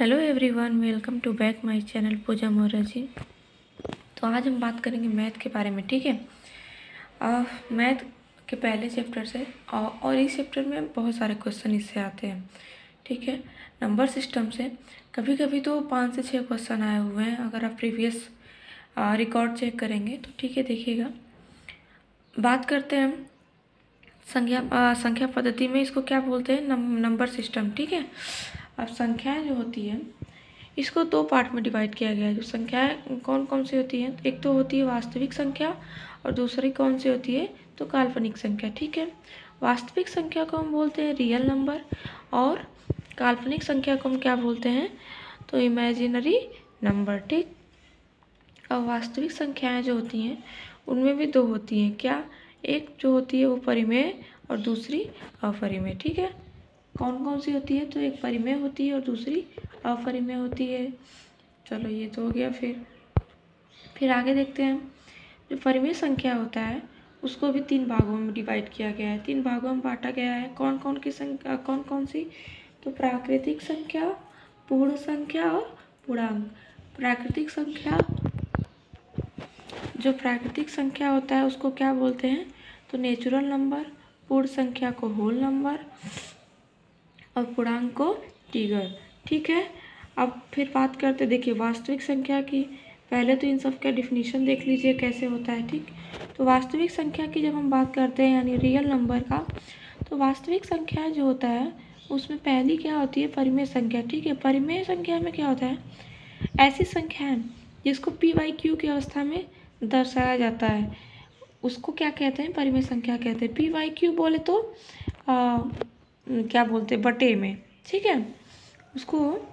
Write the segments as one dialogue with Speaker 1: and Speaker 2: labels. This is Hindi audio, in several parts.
Speaker 1: Hello everyone, welcome to back my channel Pooja Maurya ji. तो आज हम बात करेंगे मैथ के बारे में। ठीक है, मैथ के पहले चैप्टर से और इस चैप्टर में बहुत सारे क्वेश्चन इससे आते हैं। ठीक है, नंबर सिस्टम से कभी कभी तो 5 से 6 क्वेश्चन आए हुए हैं। अगर आप प्रीवियस रिकॉर्ड चेक करेंगे तो ठीक है, देखिएगा। बात करते हैं हम संख्या पद्धति में इसको क्या बोलते हैं, नंबर सिस्टम। ठीक है, अब संख्याएं जो होती है इसको 2 पार्ट में डिवाइड किया गया है। जो संख्याएं कौन कौन सी होती हैं, एक तो होती है वास्तविक संख्या और दूसरी कौन सी होती है, तो काल्पनिक संख्या। ठीक है, वास्तविक संख्या को हम बोलते हैं रियल नंबर और काल्पनिक संख्या को हम क्या बोलते हैं, तो इमेजिनरी नंबर। ठीक, और वास्तविक संख्याएं जो होती हैं उनमें भी 2 होती हैं। क्या, एक जो होती है वो परिमेय और दूसरी अपरिमेय। ठीक है, कौन कौन सी होती है, तो एक परिमेय होती है और दूसरी अपरिमेय होती है। चलो, ये तो हो गया। फिर आगे देखते हैं। जो परिमेय संख्या होता है उसको भी 3 भागों में डिवाइड किया गया है, 3 भागों में बांटा गया है। कौन कौन की संख्या, कौन कौन सी, तो प्राकृतिक संख्या, पूर्ण संख्या और पूर्णांक। प्राकृतिक संख्या, जो प्राकृतिक संख्या होता है उसको क्या बोलते हैं, तो नेचुरल नंबर। पूर्ण संख्या को होल नंबर और पूर्णांक को इंटीजर। ठीक है, अब फिर बात करते, देखिए वास्तविक संख्या की। पहले तो इन सब का डिफिनीशन देख लीजिए कैसे होता है। ठीक, तो वास्तविक संख्या की जब हम बात करते हैं यानी रियल नंबर का, तो वास्तविक संख्या जो होता है उसमें पहली क्या होती है, परिमेय संख्या। ठीक है, परिमेय संख्या में क्या होता है, ऐसी संख्या है जिसको p/q की अवस्था में दर्शाया जाता है, उसको क्या कहते हैं, परिमेय संख्या कहते हैं। p/q बोले तो क्या बोलते हैं, बटे में। ठीक है, उसको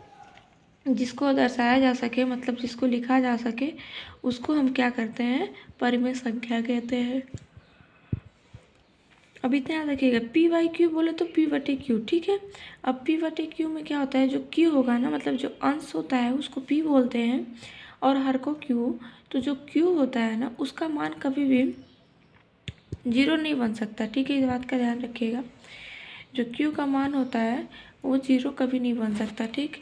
Speaker 1: जिसको दर्शाया जा सके, मतलब जिसको लिखा जा सके, उसको हम क्या करते हैं, परिमेय संख्या कहते हैं। अब इतना याद रखिएगा, p/q बोले तो p/q। ठीक है, अब p/q में क्या होता है, जो q होगा ना, मतलब जो अंश होता है उसको p बोलते हैं और हर को q। तो जो q होता है ना उसका मान कभी भी 0 नहीं बन सकता। ठीक है, इस बात का ध्यान रखिएगा। जो q का मान होता है वो 0 कभी नहीं बन सकता। ठीक,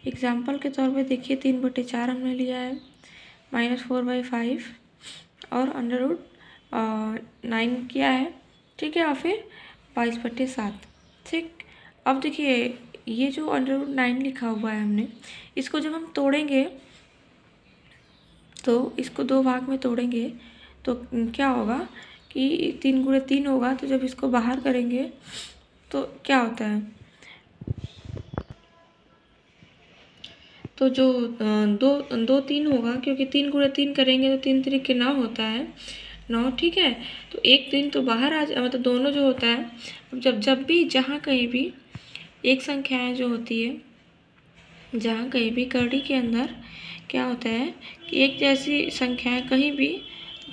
Speaker 1: एग्जाम्पल के तौर पे देखिए, 3/4 हमने लिया है, -4/5 और √9 किया है। ठीक है, और फिर 22/7। ठीक, अब देखिए ये जो √9 लिखा हुआ है हमने, इसको जब हम तोड़ेंगे तो इसको 2 भाग में तोड़ेंगे तो क्या होगा कि 3 × 3 होगा। तो जब इसको बाहर करेंगे तो क्या होता है, तो जो 2 3 होगा, क्योंकि 3 × 3 करेंगे तो 3 3 9 होता है, 9। ठीक है, तो 1 3 तो बाहर आ जा, मतलब दोनों जो होता है, जब भी जहाँ कहीं भी एक संख्याएं जो होती है, जहाँ कहीं भी करड़ी के अंदर क्या होता है कि एक जैसी संख्याएं, कहीं भी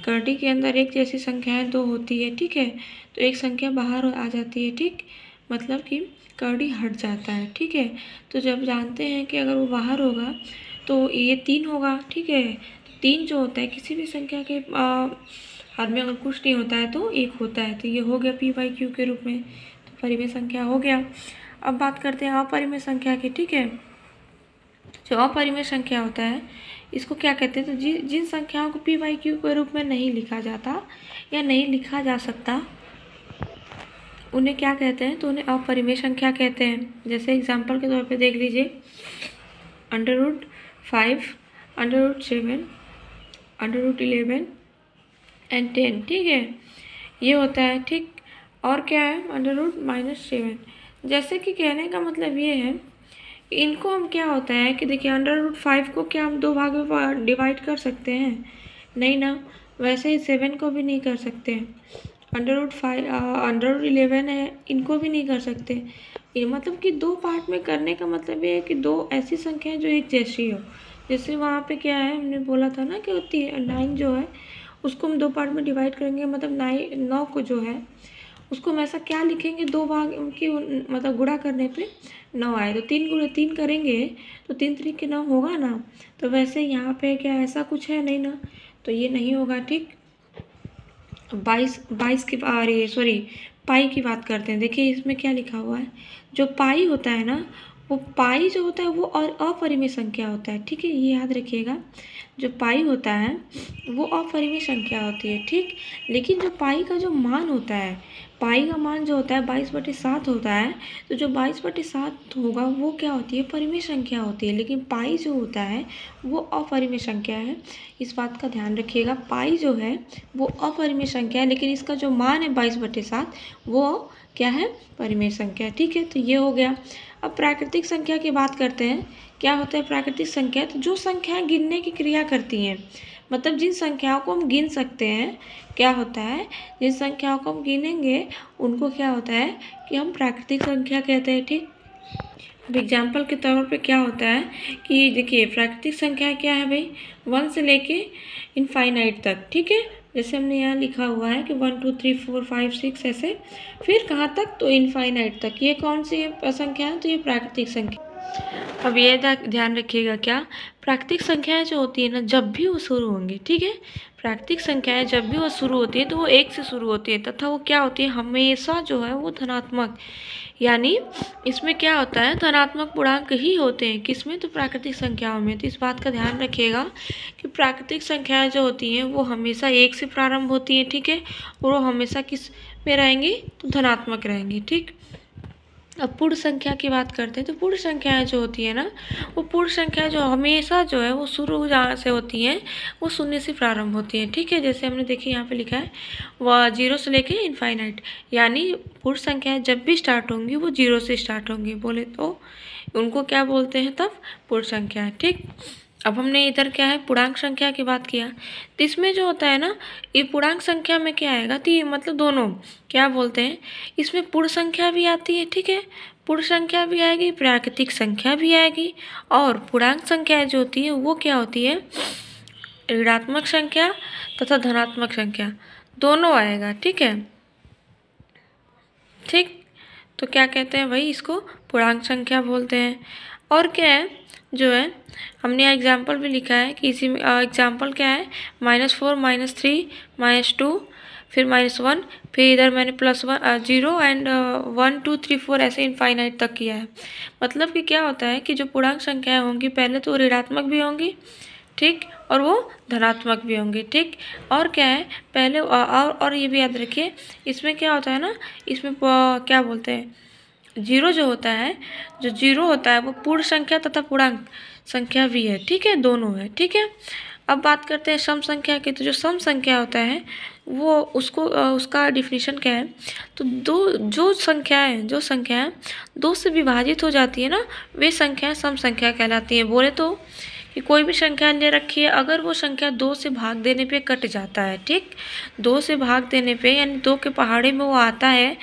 Speaker 1: करड़ी के अंदर एक जैसी संख्याएं 2 होती है। ठीक है, तो एक संख्या बाहर आ जाती है। ठीक, मतलब कि करड़ी हट जाता है। ठीक है, तो जब जानते हैं कि अगर वो बाहर होगा तो ये 3 होगा। ठीक है, तो 3 जो होता है किसी भी संख्या के हर में अगर कुछ नहीं होता है तो 1 होता है। तो ये हो गया p/q के रूप में, तो परिमेय संख्या हो गया। अब बात करते हैं अपरिमेय संख्या की। ठीक है, जो अपरिमेय संख्या होता है इसको क्या कहते हैं, तो जिन संख्याओं को p/q के रूप में नहीं लिखा जाता या नहीं लिखा जा सकता उन्हें क्या कहते हैं, तो उन्हें अपरिमेय संख्या कहते हैं। जैसे एग्जांपल के तौर पे देख लीजिए, √5, √7, √11 एंड 10। ठीक है, ये होता है। ठीक, और क्या है, √-7। जैसे कि कहने का मतलब ये है, इनको हम क्या होता है कि देखिए √5 को क्या हम 2 भाग में डिवाइड कर सकते हैं, नहीं ना। वैसे ही 7 को भी नहीं कर सकते, √5 √11 है, इनको भी नहीं कर सकते। ये मतलब कि 2 पार्ट में करने का मतलब ये है कि 2 ऐसी संख्याएं जो एक जैसी हो। जैसे वहाँ पे क्या है, हमने बोला था ना कि 9 जो है उसको हम 2 पार्ट में डिवाइड करेंगे, मतलब 9 को जो है उसको हम ऐसा क्या लिखेंगे, 2 भाग की, मतलब गुणा करने पे 9 आए तो 3 × 3 करेंगे तो 3 3 के 9 होगा ना। तो वैसे यहाँ पे क्या ऐसा कुछ है नहीं ना, तो ये नहीं होगा। ठीक, 22 की, अरे सॉरी, पाई की बात करते हैं। देखिए इसमें क्या लिखा हुआ है, जो पाई होता है ना वो पाई जो होता है वो और अपरिमेय संख्या होता है, ठीक है, ये याद रखिएगा। जो पाई होता है वो अपरिमेय संख्या होती है, ठीक। लेकिन जो पाई का जो मान होता है, पाई का मान जो होता है 22/7 होता है, तो जो 22/7 होगा वो क्या होती है, परिमेय संख्या होती है। लेकिन पाई जो होता है वो अपरिमेय संख्या है, इस बात का ध्यान रखिएगा। पाई जो है वो अपरिमेय संख्या है, लेकिन इसका जो मान है 22/7 वो क्या है, परिमेय संख्या, ठीक है। तो ये हो गया। अब प्राकृतिक संख्या की बात करते हैं। क्या होता है प्राकृतिक संख्या, तो जो संख्याएं गिनने की क्रिया करती हैं, मतलब जिन संख्याओं को हम गिन सकते हैं, क्या होता है, जिन संख्याओं को हम गिनेंगे उनको क्या होता है कि हम प्राकृतिक संख्या कहते हैं, ठीक। अब एग्जाम्पल के तौर पे क्या होता है कि देखिए प्राकृतिक संख्या क्या है भाई, 1 से लेके इनफाइनाइट तक, ठीक है। जैसे हमने यहाँ लिखा हुआ है कि 1 2 3 4 5 6 ऐसे, फिर कहाँ तक, तो इनफाइनाइट तक। ये कौन सी संख्या है, तो ये प्राकृतिक संख्या। अब ये ध्यान रखिएगा, क्या प्राकृतिक संख्याएं जो होती है ना, जब भी वो शुरू होंगी, ठीक है, प्राकृतिक संख्याएं जब भी वो शुरू होती है तो वो 1 से शुरू होती है, तथा वो क्या होती है, हमेशा जो है वो धनात्मक, यानी इसमें क्या होता है, धनात्मक पूर्णांक ही होते हैं, किसमें, तो प्राकृतिक संख्याओं में। तो इस बात का ध्यान रखिएगा कि प्राकृतिक संख्याएं जो होती हैं वो हमेशा 1 से प्रारंभ होती हैं, ठीक है, और वो हमेशा किस में रहेंगी, तो धनात्मक रहेंगी, ठीक। अब पूर्ण संख्या की बात करते हैं। तो पूर्ण संख्याएं जो होती है ना, वो पूर्ण संख्या जो हमेशा जो है वो शुरू जहाँ से होती हैं वो 0 से प्रारंभ होती हैं, ठीक है। जैसे हमने देखिए यहाँ पे लिखा है वह 0 से लेके इनफाइनाइट, यानी पूर्ण संख्याएं जब भी स्टार्ट होंगी वो 0 से स्टार्ट होंगी, बोले तो उनको क्या बोलते हैं तब, पूर्ण संख्या, ठीक। अब हमने इधर क्या है पूर्णांक संख्या की बात किया, तो इसमें जो होता है ना, ये पूर्णांक संख्या में क्या आएगा, तो ये मतलब दोनों क्या बोलते हैं, इसमें पूर्ण संख्या भी आती है, ठीक है, पूर्ण संख्या भी आएगी, प्राकृतिक संख्या भी आएगी, और पूर्णांक संख्या जो होती है वो क्या होती है, ऋणात्मक संख्या तथा धनात्मक संख्या दोनों आएगा, ठीक है, ठीक। तो क्या कहते हैं भाई, इसको पूर्णांक संख्या बोलते हैं। और क्या है जो है, हमने एग्जाम्पल भी लिखा है कि इसी में एग्जाम्पल क्या है, -4 -3 -2 फिर -1, फिर इधर मैंने +1 0 एंड 1 2 3 4 ऐसे इनफाइनाइट तक किया है। मतलब कि क्या होता है कि जो पूर्णांक संख्याएं होंगी पहले तो ऋणात्मक भी होंगी, ठीक, और वो धनात्मक भी होंगे, ठीक। और क्या है पहले और ये भी याद रखिए, इसमें क्या होता है ना, इसमें क्या बोलते हैं, जीरो जो होता है, जो जीरो होता है वो पूर्ण संख्या तथा पूर्णांक संख्या भी है, ठीक है, दोनों है, ठीक है। अब बात करते हैं सम संख्या की। तो जो सम संख्या होता है वो उसका डिफिनीशन क्या है, तो जो संख्याएं 2 से विभाजित हो जाती है ना, वे संख्याएं सम संख्या कहलाती हैं। बोले तो कि कोई भी संख्या ले रखी है, अगर वो संख्या 2 से भाग देने पे कट जाता है, ठीक, 2 से भाग देने पे यानी 2 के पहाड़े में वो आता है,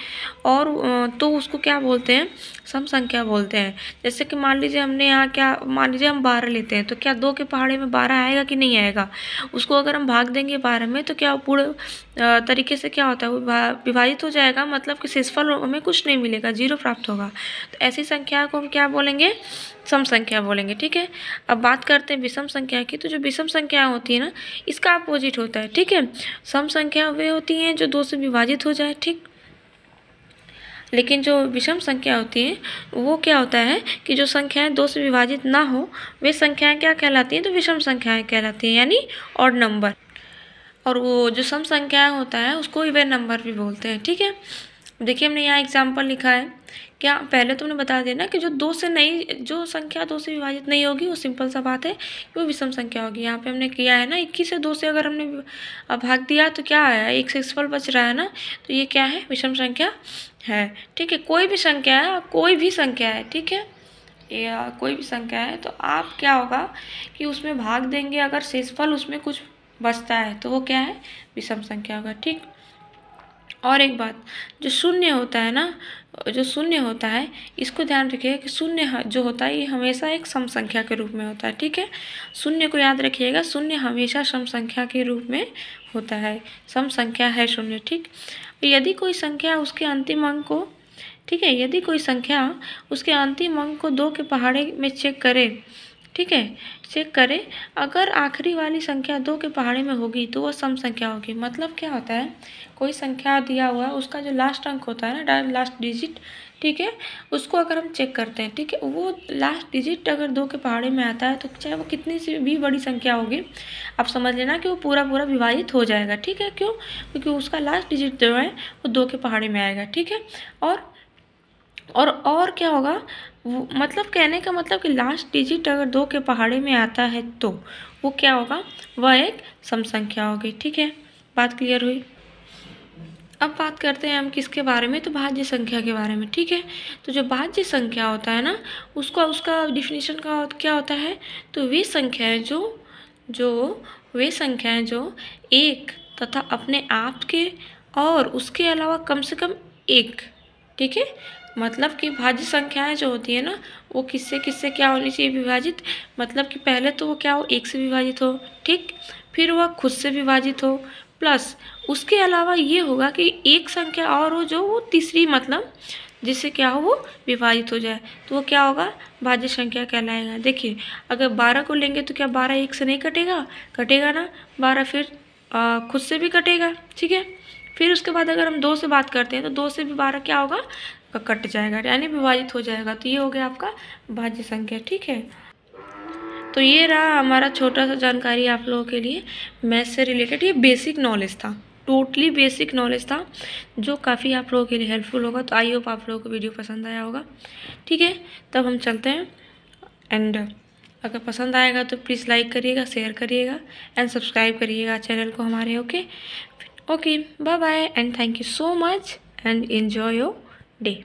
Speaker 1: और तो उसको क्या बोलते हैं, सम संख्या बोलते हैं। जैसे कि मान लीजिए हमने यहाँ क्या, मान लीजिए हम 12 लेते हैं, तो क्या 2 के पहाड़े में 12 आएगा कि नहीं आएगा, उसको अगर हम भाग देंगे 12 में तो क्या पूर्ण तरीके से क्या होता है, वो विभाजित हो जाएगा, मतलब कि शेषफल हमें कुछ नहीं मिलेगा, 0 प्राप्त होगा। तो ऐसी संख्या को हम क्या बोलेंगे, सम संख्या बोलेंगे, ठीक है। अब बात करते हैं विषम संख्या की। तो जो विषम संख्या होती है ना, इसका अपोजिट होता है, ठीक है। सम संख्या वे होती हैं जो 2 से विभाजित हो जाए, ठीक, लेकिन जो विषम संख्या होती है वो क्या होता है कि जो संख्याएं 2 से विभाजित ना हो वे संख्याएं क्या कहलाती हैं, तो विषम संख्याएं कहलाती हैं, यानी ऑड नंबर। और वो जो सम संख्याएं होता है उसको इवन नंबर भी बोलते हैं, ठीक है। देखिए हमने यहाँ एग्जाम्पल लिखा है, क्या पहले तुमने बता देना कि जो संख्या 2 से विभाजित नहीं होगी वो सिंपल सा बात है कि वो विषम संख्या होगी। यहाँ पे हमने किया है ना, 21 से 2 से अगर हमने भाग दिया तो क्या आया, एक शेषफल बच रहा है ना, तो ये क्या है, विषम संख्या है, ठीक है। कोई भी संख्या है, ठीक है, या कोई भी संख्या है, तो आप क्या होगा कि उसमें भाग देंगे, अगर शेषफल उसमें कुछ बचता है तो वो क्या है, विषम संख्या होगा, ठीक। और एक बात, जो शून्य होता है इसको ध्यान रखिएगा कि शून्य जो होता है ये हमेशा एक सम संख्या के रूप में होता है, ठीक है। शून्य को याद रखिएगा, शून्य हमेशा सम संख्या के रूप में होता है, सम संख्या है शून्य, ठीक। यदि कोई संख्या उसके अंतिम अंक को, ठीक है, यदि कोई संख्या उसके अंतिम अंक को 2 के पहाड़े में चेक करे ठीक है, चेक करें। अगर आखिरी वाली संख्या 2 के पहाड़े में होगी तो वह सम संख्या होगी। मतलब क्या होता है, कोई संख्या दिया हुआ है, उसका जो लास्ट अंक होता है ना, लास्ट डिजिट, ठीक है, उसको अगर हम चेक करते हैं, ठीक है, वो लास्ट डिजिट अगर 2 के पहाड़े में आता है तो चाहे वो कितनी सी भी बड़ी संख्या होगी, आप समझ लेना कि वो पूरा पूरा विभाजित हो जाएगा। ठीक है, क्यों? क्योंकि उसका लास्ट डिजिट जो है वो 2 के पहाड़े में आएगा। ठीक है, और क्या होगा, वो मतलब कहने का मतलब कि लास्ट डिजिट अगर 2 के पहाड़े में आता है तो वो क्या होगा, वह एक सम संख्या होगी। ठीक है, बात क्लियर हुई। अब बात करते हैं हम किसके बारे में, तो भाज्य संख्या के बारे में। ठीक है, तो जो भाज्य संख्या होता है ना, उसका डिफिनीशन का क्या होता है, तो वे संख्याएं जो एक तथा अपने आप के और उसके अलावा कम से कम एक, ठीक है, मतलब कि भाज्य संख्याएं जो होती है ना, वो किससे किससे क्या होनी चाहिए विभाजित, मतलब कि पहले तो वो क्या हो, एक से विभाजित हो, ठीक, फिर वह खुद से विभाजित हो, प्लस उसके अलावा ये होगा कि एक संख्या और हो जो वो तीसरी, मतलब जिससे क्या हो वो विभाजित हो जाए, तो वो क्या होगा, भाज्य संख्या कहलाएगा। देखिए, अगर 12 को लेंगे तो क्या 12 एक से नहीं कटेगा, कटेगा ना, 12 फिर खुद से भी कटेगा। ठीक है, फिर उसके बाद अगर हम 2 से बात करते हैं तो 2 से भी 12 क्या होगा, कट जाएगा, यानी विभाजित हो जाएगा। तो ये हो गया आपका भाज्य संख्या। ठीक है, तो ये रहा हमारा छोटा सा जानकारी आप लोगों के लिए मैथ से रिलेटेड। ये बेसिक नॉलेज था, टोटली बेसिक नॉलेज था, जो काफ़ी आप लोगों के लिए हेल्पफुल होगा। तो आई होप आप लोगों को वीडियो पसंद आया होगा। ठीक है, तब हम चलते हैं, एंड अगर पसंद आएगा तो प्लीज़ लाइक करिएगा, शेयर करिएगा एंड सब्सक्राइब करिएगा चैनल को हमारे। Okay, bye bye and thank you so much and enjoy your day.